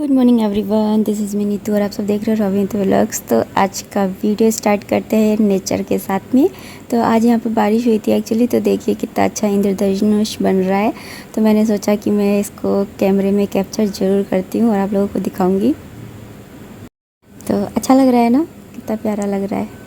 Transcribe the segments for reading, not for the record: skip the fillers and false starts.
Good morning everyone, this is me Neetu और आप सब देख रहे हो रविंद्र व्लॉग्स। तो आज का वीडियो स्टार्ट करते हैं नेचर के साथ में। तो आज यहाँ पर बारिश हुई थी एक्चुअली, तो देखिए कितना अच्छा इंद्रधनुष बन रहा है। तो मैंने सोचा कि मैं इसको कैमरे में कैप्चर ज़रूर करती हूँ और आप लोगों को दिखाऊँगी। तो अच्छा लग रहा है ना, कितना प्यारा लग रहा है।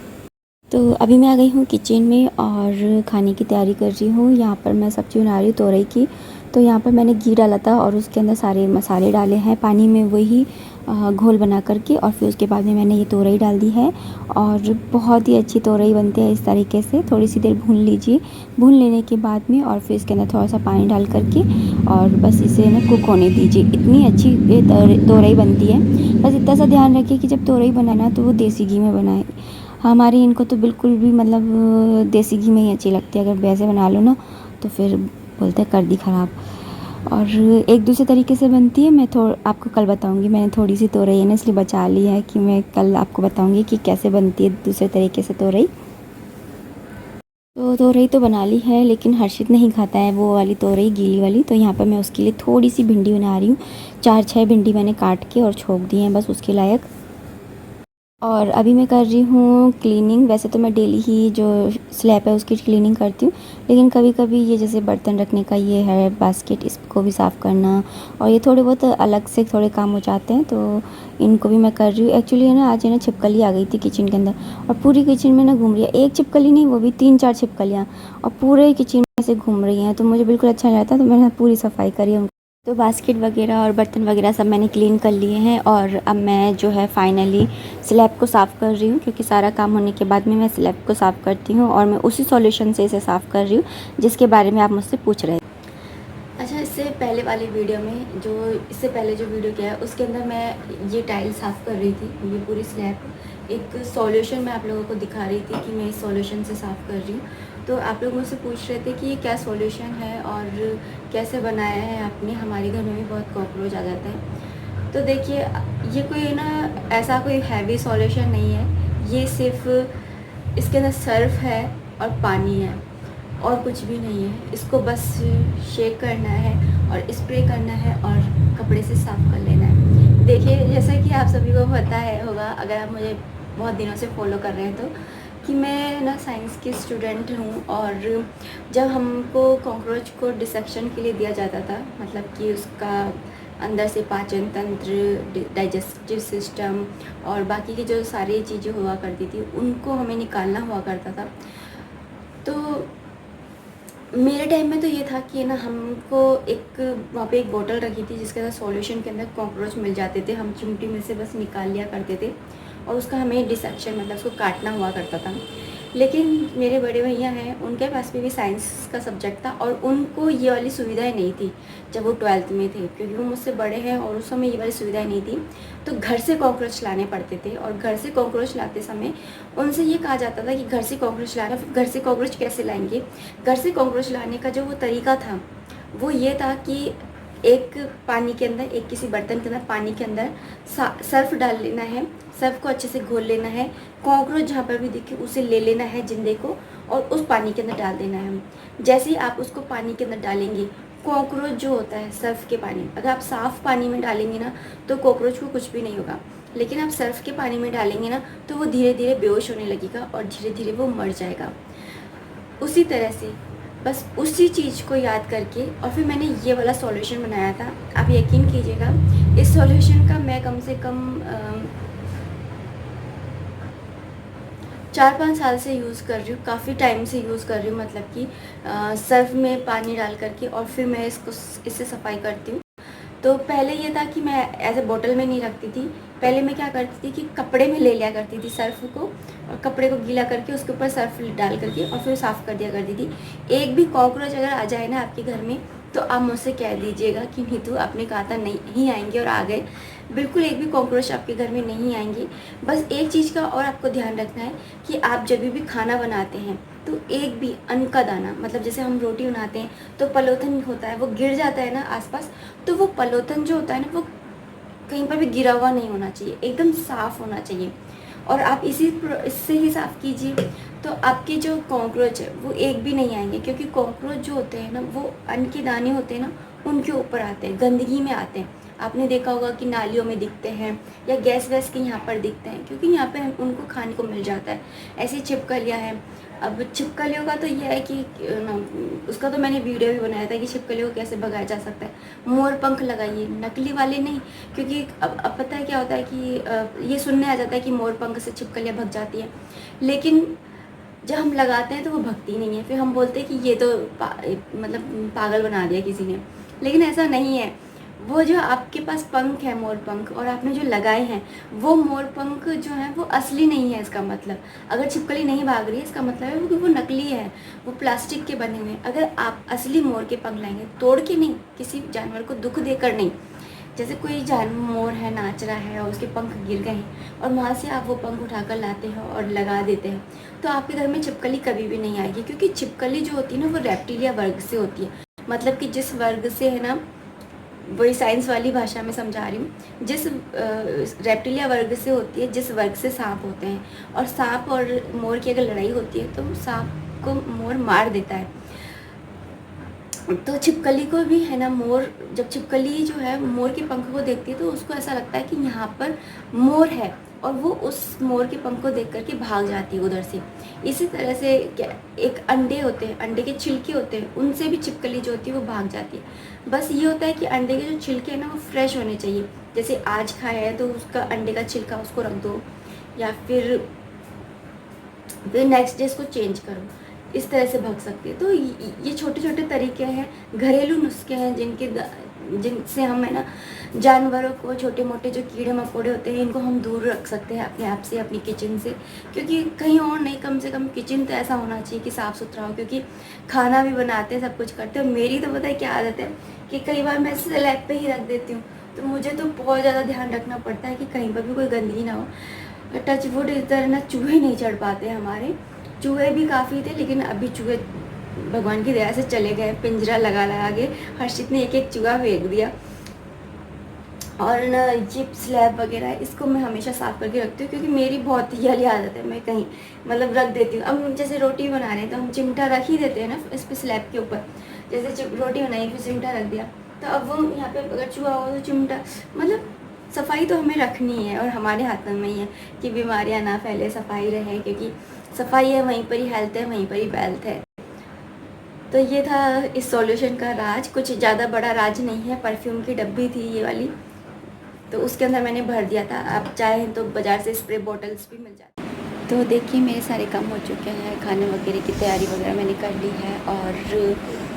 तो अभी मैं आ गई हूँ किचन में और खाने की तैयारी कर रही हूँ। यहाँ पर मैं सब्ज़ी बना रही हूँ तोरई की। तो यहाँ पर मैंने घी डाला था और उसके अंदर सारे मसाले डाले हैं पानी में, वही घोल बना करके, और फिर उसके बाद में मैंने ये तोरई डाल दी है। और बहुत ही अच्छी तोरई बनती है इस तरीके से। थोड़ी सी देर भून लीजिए, भून लेने के बाद में और फिर इसके अंदर थोड़ा सा पानी डाल करके और बस इसे ना कुक होने दीजिए। इतनी अच्छी तोरई बनती है। बस इतना सा ध्यान रखिए कि जब तोरई बनाना तो वो देसी घी में बनाए। हमारे इनको तो बिल्कुल भी मतलब देसी घी में ही अच्छी लगती है। अगर वैसे बना लो ना तो फिर बोलते हैं कर दी ख़राब। और एक दूसरे तरीके से बनती है, मैं आपको कल बताऊंगी। मैंने थोड़ी सी तोरई है ना इसलिए बचा ली है कि मैं कल आपको बताऊंगी कि कैसे बनती है दूसरे तरीके से तोरई। तो तोरई तो बना ली है, लेकिन हर्षित नहीं खाता है वो वाली तोरई, गीली वाली। तो यहाँ पर मैं उसके लिए थोड़ी सी भिंडी बना रही हूँ। 4-6 भिंडी मैंने काट के और छोंक दी हैं बस उसके लायक। और अभी मैं कर रही हूँ क्लीनिंग। वैसे तो मैं डेली ही जो स्लैब है उसकी क्लीनिंग करती हूँ, लेकिन कभी कभी ये जैसे बर्तन रखने का ये है बास्केट, इसको भी साफ़ करना और ये थोड़े बहुत अलग से थोड़े काम हो जाते हैं, तो इनको भी मैं कर रही हूँ। एक्चुअली है ना, आज है ना छिपकली आ गई थी किचन के अंदर और पूरी किचन में ना घूम रही है। एक छिपकली नहीं, वो भी 3-4 छिपकलियाँ, और पूरे किचन में से घूम रही हैं। तो मुझे बिल्कुल अच्छा नहीं लगता, तो मैंने पूरी सफाई करी है। तो बास्केट वगैरह और बर्तन वगैरह सब मैंने क्लीन कर लिए हैं और अब मैं जो है फाइनली स्लैब को साफ़ कर रही हूँ, क्योंकि सारा काम होने के बाद में मैं स्लैब को साफ़ करती हूँ और मैं उसी सॉल्यूशन से इसे साफ़ कर रही हूँ जिसके बारे में आप मुझसे पूछ रहे हैं। अच्छा, इससे पहले वाली वीडियो में इससे पहले जो वीडियो किया है उसके अंदर मैं ये टाइल साफ़ कर रही थी, ये पूरी स्लैब। एक सॉल्यूशन मैं आप लोगों को दिखा रही थी कि मैं इस सॉल्यूशन से साफ़ कर रही हूँ। तो आप लोग मुझसे पूछ रहे थे कि ये क्या सॉल्यूशन है और कैसे बनाया है आपने, हमारे घर में भी बहुत कॉकरोच आ जाते हैं। तो देखिए, ये कोई ना ऐसा कोई हैवी सॉल्यूशन नहीं है, ये सिर्फ इसके अंदर सर्फ है और पानी है और कुछ भी नहीं है। इसको बस शेक करना है और स्प्रे करना है और कपड़े से साफ़ कर लेना है। देखिए, जैसा कि आप सभी को पता है होगा, अगर आप मुझे बहुत दिनों से फॉलो कर रहे हैं, तो कि मैं ना साइंस की स्टूडेंट हूँ। और जब हमको कॉकरोच को डिसेक्शन के लिए दिया जाता था, मतलब कि उसका अंदर से पाचन तंत्र, डाइजेस्टिव सिस्टम और बाकी की जो सारी चीज़ें हुआ करती थी, उनको हमें निकालना हुआ करता था। तो मेरे टाइम में तो ये था कि ना, हमको एक वहाँ पे एक बोतल रखी थी जिसके अंदर सॉल्यूशन के अंदर कॉकरोच मिल जाते थे। हम चिमटी में से बस निकाल लिया करते थे और उसका हमें डिसेक्शन मतलब उसको काटना हुआ करता था। लेकिन मेरे बड़े भैया हैं, उनके पास भी साइंस का सब्जेक्ट था और उनको ये वाली सुविधाएं नहीं थी जब वो 12th में थे, क्योंकि वो मुझसे बड़े हैं और उस समय ये वाली सुविधाएं नहीं थी। तो घर से कॉकरोच लाने पड़ते थे और घर से कॉकरोच लाते समय उनसे ये कहा जाता था कि घर से कॉकरोच लाना। घर से कॉकरोच कैसे लाएंगे? घर से कॉकरोच लाने का जो वो तरीका था वो ये था कि एक पानी के अंदर, एक किसी बर्तन के अंदर पानी के अंदर सर्फ डाल लेना है। सर्फ को अच्छे से घोल लेना है। कॉकरोच जहाँ पर भी दिखे उसे ले लेना है, जिंदे को, और उस पानी के अंदर डाल देना है। जैसे ही आप उसको पानी के अंदर डालेंगे, कॉकरोच जो होता है सर्फ के पानी, अगर आप साफ़ पानी में डालेंगे ना तो कॉकरोच को कुछ भी नहीं होगा, लेकिन आप सर्फ के पानी में डालेंगे ना तो वो धीरे धीरे बेहोश होने लगेगा और धीरे धीरे वो मर जाएगा। उसी तरह से बस उसी चीज़ को याद करके और फिर मैंने ये वाला सॉल्यूशन बनाया था। आप यकीन कीजिएगा, इस सॉल्यूशन का मैं कम से कम 4-5 साल से यूज़ कर रही हूँ, काफ़ी टाइम से यूज़ कर रही हूँ। मतलब कि सर्फ में पानी डाल करके और फिर मैं इससे सफाई करती हूँ। तो पहले ये था कि मैं ऐसे बोतल में नहीं रखती थी। पहले मैं क्या करती थी कि कपड़े में ले लिया करती थी सर्फ को, और कपड़े को गीला करके उसके ऊपर सर्फ डाल करके और फिर साफ़ कर दिया करती थी। एक भी कॉकरोच अगर आ जाए ना आपके घर में, तो आप मुझसे कह दीजिएगा कि नीतू आपने कहा था नहीं आएंगे, और आ गए। बिल्कुल एक भी कॉकरोच आपके घर में नहीं आएंगे। बस एक चीज़ का और आपको ध्यान रखना है कि आप जब भी खाना बनाते हैं तो एक भी अन्न का दाना, मतलब जैसे हम रोटी बनाते हैं तो पलोथन होता है, वो गिर जाता है ना आसपास, तो वो पलोथन जो होता है ना, वो कहीं पर भी गिरा हुआ नहीं होना चाहिए, एकदम साफ़ होना चाहिए। और आप इससे ही साफ़ कीजिए, तो आपके जो कॉकरोच है वो एक भी नहीं आएंगे। क्योंकि कॉकरोच जो होते हैं ना, वो अन्न के दाने होते हैं ना, उनके ऊपर आते हैं, गंदगी में आते हैं। आपने देखा होगा कि नालियों में दिखते हैं या गैस वैस के यहाँ पर दिखते हैं, क्योंकि यहाँ पे उनको खाने को मिल जाता है। ऐसी छिपकलियाँ हैं। अब छिपकलियों का तो ये है कि उसका तो मैंने वीडियो भी बनाया था कि छिपकलियों को कैसे भगाया जा सकता है। मोर पंख लगाइए, नकली वाले नहीं, क्योंकि अब पता है क्या होता है कि ये सुनने आ जाता है कि मोर पंख से छिपकलियाँ भग जाती हैं, लेकिन जब हम लगाते हैं तो वो भगती नहीं है। फिर हम बोलते हैं कि ये तो मतलब पागल बना दिया किसी ने, लेकिन ऐसा नहीं है। वो जो आपके पास पंख है मोर पंख, और आपने जो लगाए हैं वो मोर पंख जो है वो असली नहीं है। इसका मतलब अगर छिपकली नहीं भाग रही है, इसका मतलब है कि वो नकली है, वो प्लास्टिक के बने हुए हैं। अगर आप असली मोर के पंख लाएंगे, तोड़ के नहीं, किसी जानवर को दुख देकर नहीं, जैसे कोई मोर है नाच रहा है और उसके पंख गिर गए हैं और वहाँ से आप वो पंख उठाकर लाते हो और लगा देते हैं, तो आपके घर में छिपकली कभी भी नहीं आएगी। क्योंकि छिपकली जो होती है ना वो रेप्टिलिया वर्ग से होती है। मतलब कि जिस वर्ग से है ना, वही साइंस वाली भाषा में समझा रही हूँ, जिस रेप्टिलिया वर्ग से होती है, जिस वर्ग से सांप होते हैं। और सांप और मोर की अगर लड़ाई होती है तो सांप को मोर मार देता है। तो छिपकली को भी है ना, मोर जब छिपकली जो है मोर के पंख को देखती है तो उसको ऐसा लगता है कि यहाँ पर मोर है, और वो उस मोर के पंख को देख करके भाग जाती है उधर से। इसी तरह से एक अंडे होते हैं, अंडे के छिलके होते हैं, उनसे भी छिपकली जो होती है वो भाग जाती है। बस ये होता है कि अंडे के जो छिलके हैं ना वो फ्रेश होने चाहिए। जैसे आज खाया है तो उसका अंडे का छिलका उसको रख दो, या फिर नेक्स्ट डे इसको चेंज करो। इस तरह से भग सकती है। तो ये छोटे छोटे तरीके हैं, घरेलू नुस्खे हैं जिनसे हम है ना जानवरों को, छोटे मोटे जो कीड़े मकोड़े होते हैं इनको हम दूर रख सकते हैं अपने आप से, अपनी किचन से। क्योंकि कहीं और नहीं, कम से कम किचन तो ऐसा होना चाहिए कि साफ़ सुथरा हो। क्योंकि खाना भी बनाते हैं, सब कुछ करते हैं। मेरी तो पता है क्या आदत है कि कई बार मैं स्लैब पे ही रख देती हूँ, तो मुझे तो बहुत ज़्यादा ध्यान रखना पड़ता है कि कहीं पर भी कोई गंदगी ना हो। टच वुड इस तरह ना चूहे नहीं चढ़ पाते हमारे। चूहे भी काफ़ी थे, लेकिन अभी चूहे भगवान की दया से चले गए। पिंजरा लगा लगा के हर्षित ने एक एक चूहा फेंक दिया। और ना ये स्लैब वगैरह इसको मैं हमेशा साफ़ करके रखती हूँ, क्योंकि मेरी बहुत ही वाली आदत है, मैं कहीं मतलब रख देती हूँ। अब जैसे रोटी बना रहे हैं तो हम चिमटा रख ही देते हैं ना इस पर, स्लैब के ऊपर। जैसे रोटी बनाई फिर चिमटा रख दिया, तो अब वो यहाँ पे अगर चूहा हो तो चिमटा, मतलब सफाई तो हमें रखनी है। और हमारे हाथों में ही है कि बीमारियाँ ना फैले, सफाई रहे। क्योंकि सफाई है वहीं पर ही हेल्थ है, वहीं पर ही वेल्थ है। तो ये था इस सॉल्यूशन का राज। कुछ ज़्यादा बड़ा राज नहीं है। परफ्यूम की डब्बी थी ये वाली, तो उसके अंदर मैंने भर दिया था। आप चाहें तो बाज़ार से स्प्रे बॉटल्स भी मिल जाती हैं। तो देखिए मेरे सारे काम हो चुके हैं, खाने वगैरह की तैयारी वगैरह मैंने कर ली है। और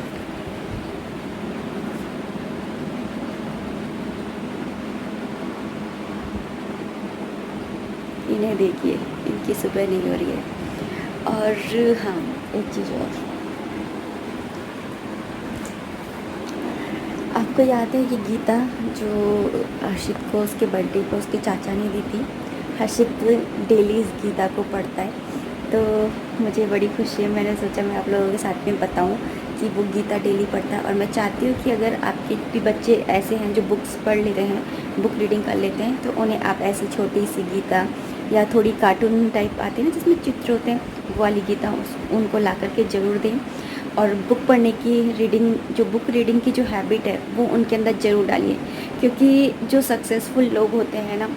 इन्हें देखिए, इनकी सुबह नहीं हो रही है। और हाँ, एक चीज़ और, आपको याद है ये गीता जो हर्षित को उसके बर्थडे को उसके चाचा ने दी थी। हर्षित डेली इस गीता को पढ़ता है, तो मुझे बड़ी खुशी है। मैंने सोचा मैं आप लोगों के साथ में बताऊं कि वो गीता डेली पढ़ता है। और मैं चाहती हूँ कि अगर आपके भी बच्चे ऐसे हैं जो बुक्स पढ़ लेते हैं, बुक रीडिंग कर लेते हैं, तो उन्हें आप ऐसी छोटी सी गीता या थोड़ी कार्टून टाइप आती है ना जिसमें चित्र होते हैं, वो वाली गीता उनको ला करके ज़रूर दें। और बुक पढ़ने की रीडिंग, जो बुक रीडिंग की जो हैबिट है वो उनके अंदर ज़रूर डालिए। क्योंकि जो सक्सेसफुल लोग होते हैं ना,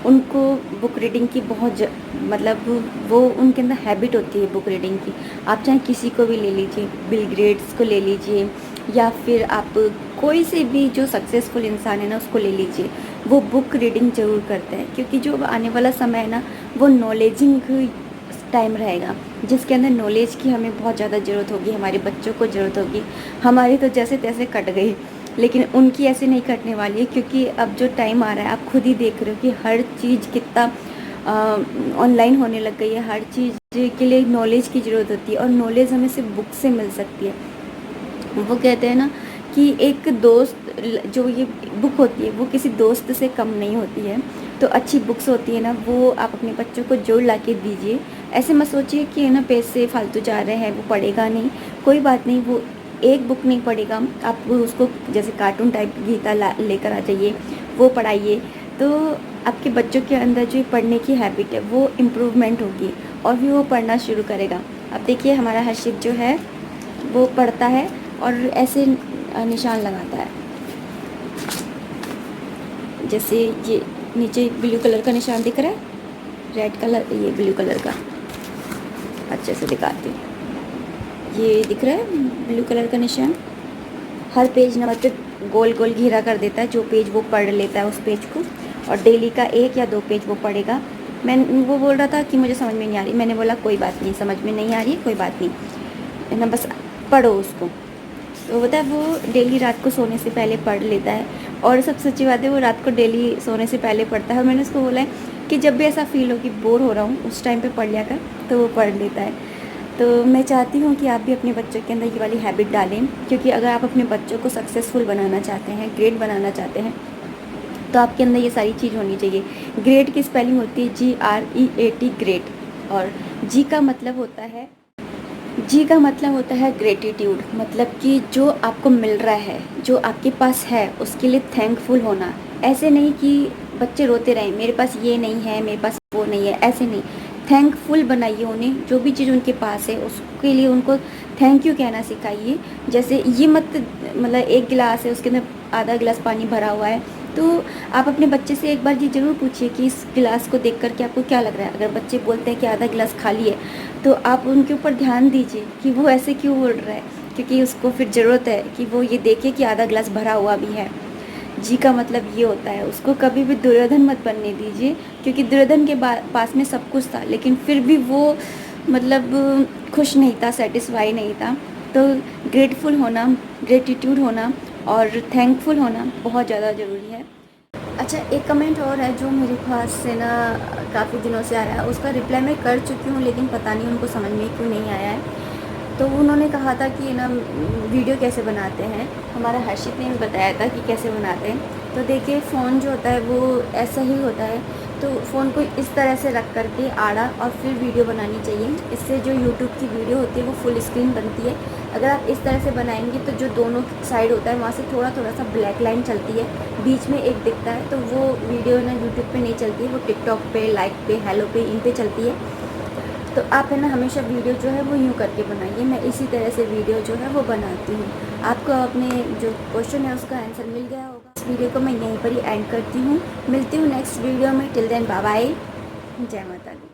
उनको बुक रीडिंग की बहुत मतलब वो उनके अंदर हैबिट होती है बुक रीडिंग की। आप चाहे किसी को भी ले लीजिए, बिल गेट्स को ले लीजिए, या फिर आप कोई से भी जो सक्सेसफुल इंसान है ना उसको ले लीजिए, वो बुक रीडिंग ज़रूर करते हैं। क्योंकि जो आने वाला समय है ना वो नॉलेजिंग टाइम रहेगा, जिसके अंदर नॉलेज की हमें बहुत ज़्यादा ज़रूरत होगी, हमारे बच्चों को ज़रूरत होगी। हमारी तो जैसे तैसे कट गई, लेकिन उनकी ऐसे नहीं कटने वाली है। क्योंकि अब जो टाइम आ रहा है आप खुद ही देख रहे हो कि हर चीज़ कितना ऑनलाइन होने लग गई है। हर चीज़ के लिए नॉलेज की ज़रूरत होती है, और नॉलेज हमें सिर्फ बुक से मिल सकती है। वो कहते हैं ना कि एक दोस्त, जो ये बुक होती है वो किसी दोस्त से कम नहीं होती है। तो अच्छी बुक्स होती है ना, वो आप अपने बच्चों को जोड़ ला के दीजिए। ऐसे मत सोचिए कि है ना पैसे फालतू जा रहे हैं, वो पढ़ेगा नहीं। कोई बात नहीं, वो एक बुक नहीं पढ़ेगा, आप उसको जैसे कार्टून टाइप गीता लेकर आ जाइए, वो पढ़ाइए। तो आपके बच्चों के अंदर जो पढ़ने की हैबिट है वो इम्प्रूवमेंट होगी, और भी वो पढ़ना शुरू करेगा। अब देखिए हमारा हर्षित जो है वो पढ़ता है और ऐसे निशान लगाता है। जैसे ये नीचे ब्लू कलर का निशान दिख रहा है, रेड कलर, ये ब्लू कलर का, अच्छे से दिखाती हूँ। ये दिख रहा है ब्लू कलर का निशान, हर पेज नंबर पे गोल गोल घेरा कर देता है, जो पेज वो पढ़ लेता है उस पेज को, और डेली का 1 या 2 पेज वो पढ़ेगा। वो बोल रहा था कि मुझे समझ में नहीं आ रही, मैंने बोला कोई बात नहीं, समझ में नहीं आ रही कोई बात नहीं, है ना, बस पढ़ो उसको। तो होता है वो डेली रात को सोने से पहले पढ़ लेता है, और सबसे अच्छी बात है वो रात को डेली सोने से पहले पढ़ता है। और मैंने उसको बोला है कि जब भी ऐसा फील हो कि बोर हो रहा हूँ उस टाइम पे पढ़ लिया कर, तो वो पढ़ लेता है। तो मैं चाहती हूँ कि आप भी अपने बच्चों के अंदर ये वाली हैबिट डालें, क्योंकि अगर आप अपने बच्चों को सक्सेसफुल बनाना चाहते हैं, ग्रेट बनाना चाहते हैं, तो आपके अंदर ये सारी चीज़ होनी चाहिए। ग्रेट की स्पेलिंग होती है GREAT, ग्रेट, और जी का मतलब होता है ग्रेटिट्यूड, मतलब कि जो आपको मिल रहा है, जो आपके पास है, उसके लिए थैंकफुल होना। ऐसे नहीं कि बच्चे रोते रहें मेरे पास ये नहीं है, मेरे पास वो नहीं है, ऐसे नहीं। थैंकफुल बनाइए उन्हें, जो भी चीज़ उनके पास है उसके लिए उनको थैंक यू कहना सिखाइए। जैसे ये मत, मतलब 1 गिलास है उसके अंदर आधा गिलास पानी भरा हुआ है, तो आप अपने बच्चे से एक बार ये ज़रूर पूछिए कि इस गिलास को देख कर के आपको क्या लग रहा है। अगर बच्चे बोलते हैं कि आधा गिलास खाली है, तो आप उनके ऊपर ध्यान दीजिए कि वो ऐसे क्यों बोल रहा है, क्योंकि उसको फिर ज़रूरत है कि वो ये देखे कि आधा गिलास भरा हुआ भी है। जी का मतलब ये होता है। उसको कभी भी दुर्योधन मत बनने दीजिए, क्योंकि दुर्योधन के पास में सब कुछ था, लेकिन फिर भी वो मतलब खुश नहीं था, सेटिस्फाई नहीं था। तो ग्रेटफुल होना, ग्रेटिट्यूड होना और थैंकफुल होना बहुत ज़्यादा ज़रूरी है। अच्छा, एक कमेंट और है जो मेरे पास से ना काफ़ी दिनों से आ रहा है, उसका रिप्लाई मैं कर चुकी हूँ, लेकिन पता नहीं उनको समझ में क्यों नहीं आया है। तो उन्होंने कहा था कि ना वीडियो कैसे बनाते हैं, हमारा हर्षित ने भी बताया था कि कैसे बनाते हैं। तो देखिए, फ़ोन जो होता है वो ऐसा ही होता है, तो फ़ोन को इस तरह से रख करके आड़ा और फिर वीडियो बनानी चाहिए। इससे जो यूट्यूब की वीडियो होती है वो फुल स्क्रीन बनती है। अगर आप इस तरह से बनाएंगे तो जो दोनों साइड होता है वहाँ से थोड़ा थोड़ा सा ब्लैक लाइन चलती है, बीच में एक दिखता है, तो वो वीडियो ना यूट्यूब पे नहीं चलती है, वो टिकटॉक पे, लाइक पे, हेलो पे, इन पे चलती है। तो आप है ना हमेशा वीडियो जो है वो यूँ करके बनाइए। मैं इसी तरह से वीडियो जो है वो बनाती हूँ। आपको अपने जो क्वेश्चन है उसका आंसर मिल गया होगा। इस वीडियो को मैं यहीं पर ही एंड करती हूँ। मिलती हूँ नेक्स्ट वीडियो में। टिल देन बाय बाय, जय माता दी।